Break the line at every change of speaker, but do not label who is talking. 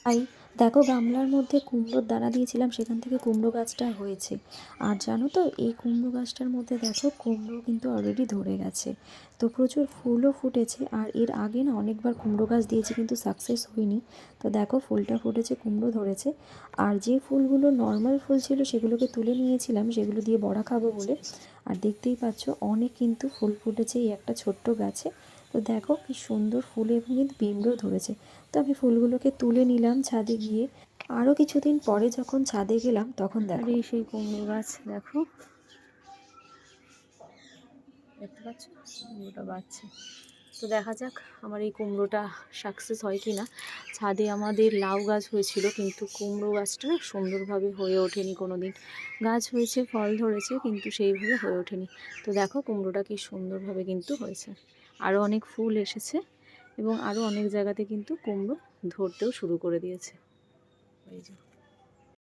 তাই দেখো গামলার মধ্যে কুমড়োর দানা দিয়েছিলাম, সেখান থেকে কুমড়ো গাছটা হয়েছে। আর জানো তো এই কুমড়ো গাছটার মধ্যে দেখো কুমড়ো কিন্তু অলরেডি ধরে গেছে। তো প্রচুর ফুলও ফুটেছে। আর এর আগে না অনেকবার কুমড়ো গাছ দিয়েছি কিন্তু সাকসেস হয়নি। তো দেখো ফুলটা ফুটেছে, কুমড়ো ধরেছে। আর যে ফুলগুলো নর্মাল ফুল ছিল সেগুলোকে তুলে নিয়েছিলাম, সেগুলো দিয়ে বড়া খাবো বলে। আর দেখতেই পাচ্ছ অনেক কিন্তু ফুল ফুটেছে এই একটা ছোট্ট গাছে। তো দেখো কি সুন্দর ফুল, এবং কিন্তু পিঁমড়েও ধরেছে। তো আমি ফুলগুলোকে তুলে নিলাম ছাদে গিয়ে। আরও কিছুদিন পরে যখন ছাদে গেলাম তখন
আর
দেখো
এই সেই কুমড়ো গাছ দেখো, দেখতে পাচ্ছ কুমড়োটা বাড়ছে। তো দেখা যাক আমার এই কুমড়োটা সাকসেস হয় কি না। ছাদে আমাদের লাউ গাছ হয়েছিল কিন্তু কুমড়ো গাছটা সুন্দরভাবে হয়ে ওঠেনি কোনো দিন। গাছ হয়েছে, ফল ধরেছে, কিন্তু সেইভাবে হয়ে ওঠেনি। তো দেখো কুমড়োটা কি সুন্দরভাবে কিন্তু হয়েছে, আরও অনেক ফুল এসেছে এবং আরও অনেক জায়গাতে কিন্তু কুমড়ো ধরতেও শুরু করে দিয়েছে। এই যে